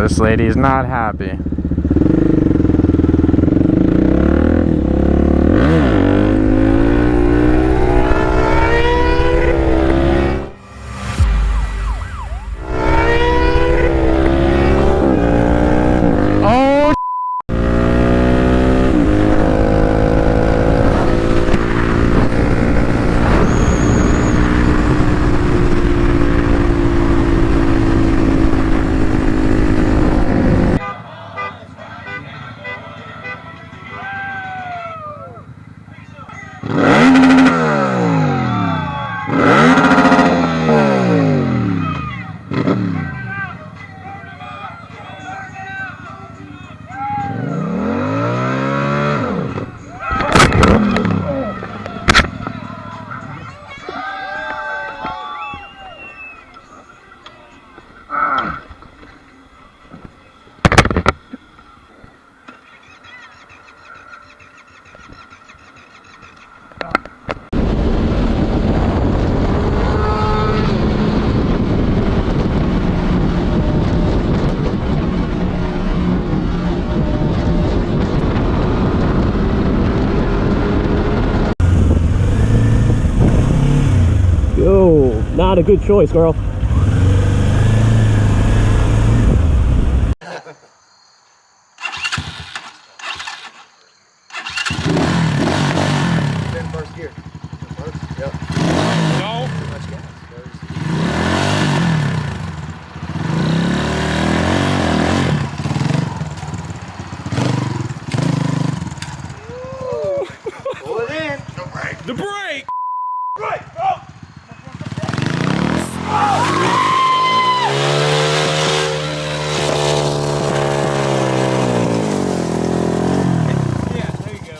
This lady is not happy. Not a good choice, girl. First gear. Yep. No. Too much gas. Pull it in. The brake. Right. Oh. Yeah, there you go.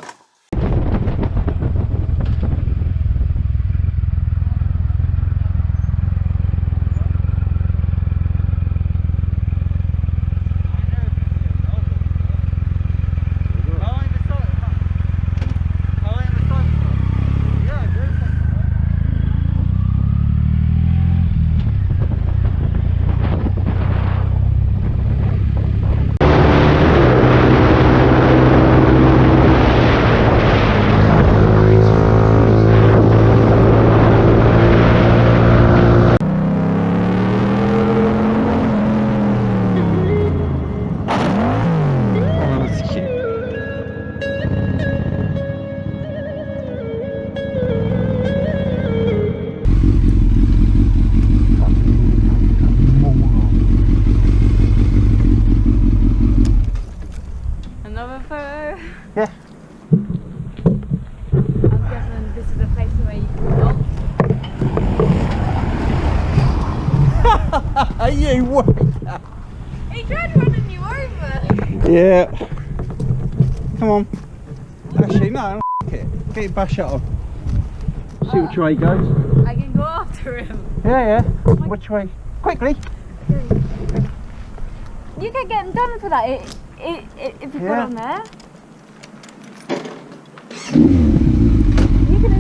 Another photo? Yeah. I'm guessing this is a place where you can stop. You worried? He tried running you over. Yeah. Come on. Actually, no. F it. Get your bash shut on. See which way he goes. I can go after him. Yeah. Which way? Quickly. You can get him done for that if you put Yeah. on there. You can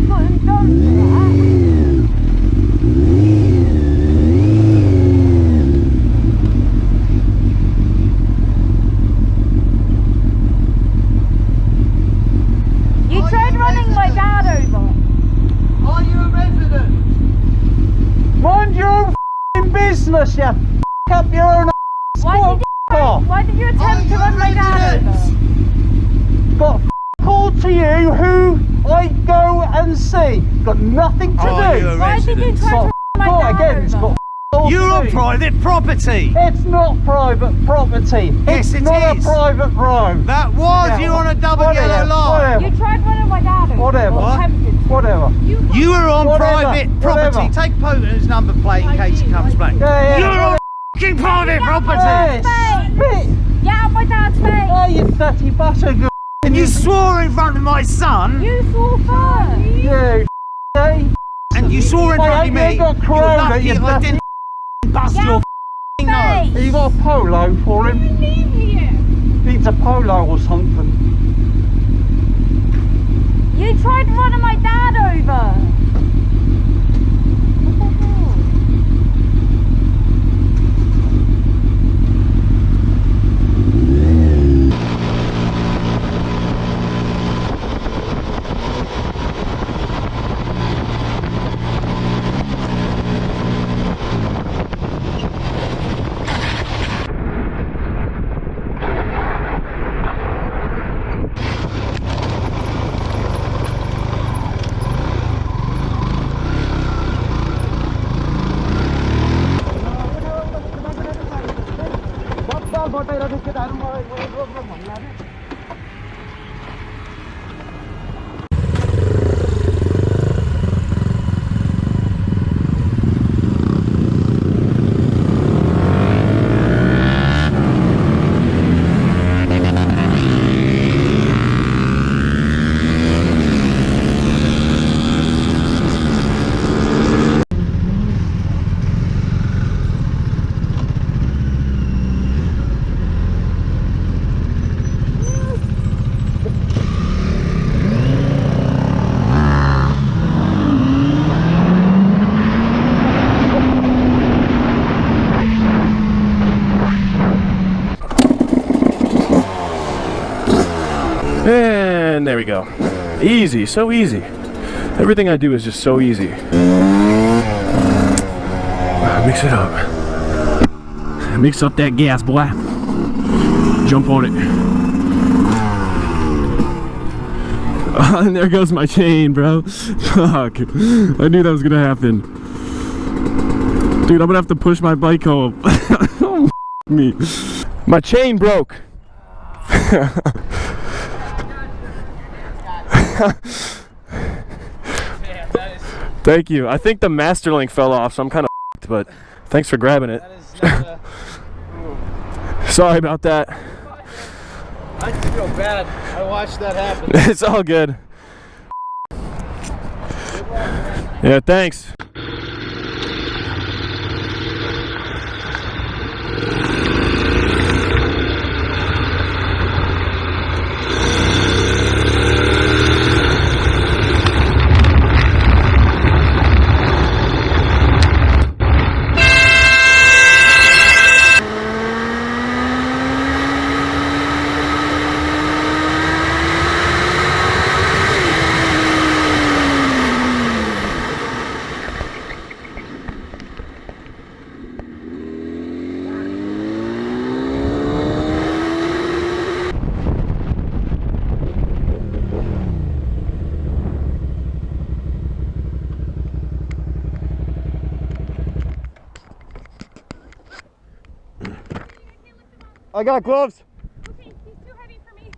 put him done for that. You tried running my dad over. Are you a resident? Mind your own f***ing business, you f*** up your own Why did you attempt to run my dad over? Got f*** all to you who I go and see. Got nothing to do. Why did you try to run my dad again, it's over? got all You're to on do. private property. It's not private property. Yes, it's it not is. a private road. That was Yeah, you on a double whatever, yellow line. You tried running my dad over. Whatever. Or attempted to. Whatever. You were on Whatever, private property. whatever. Take Poton's number plate in case he comes back. Yeah. You're on f***ing private property. Yes. Spit. Get out my dad's face! Oh, you dirty bastard. And you swore in front of my son. You swore first! You eh? And you swore in Hey, front of me. you got You're corona, lucky you I didn't bust Get your out f***ing nose. face! You got a polo for him? Leave here! Needs a polo or something. You tried running my dad over! What the hell? And there we go. Easy, so easy. Everything I do is just so easy. Mix it up. Mix up that gas, boy. Jump on it. Oh, and there goes my chain, bro. Fuck. I knew that was gonna happen. Dude, I'm gonna have to push my bike home. Oh, me. My chain broke. Thank you. I think the master link fell off, so I'm kind of but thanks for grabbing it. Sorry about that. I feel bad. I watched that happen. It's all good. Yeah, thanks. I got gloves. Okay, he's too heavy for me.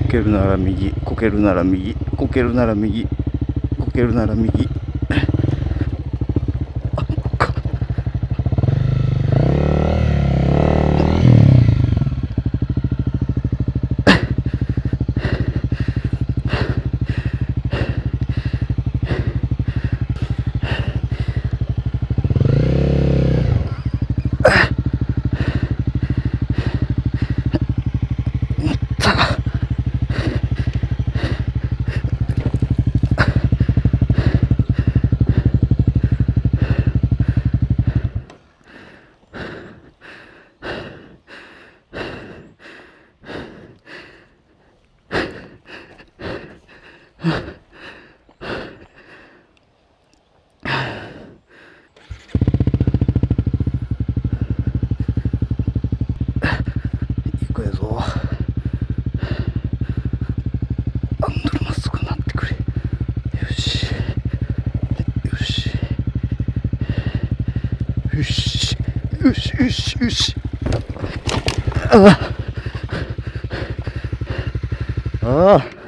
こけるなら右、こけるなら右、こけるなら右、こけるなら右。よし。ああ。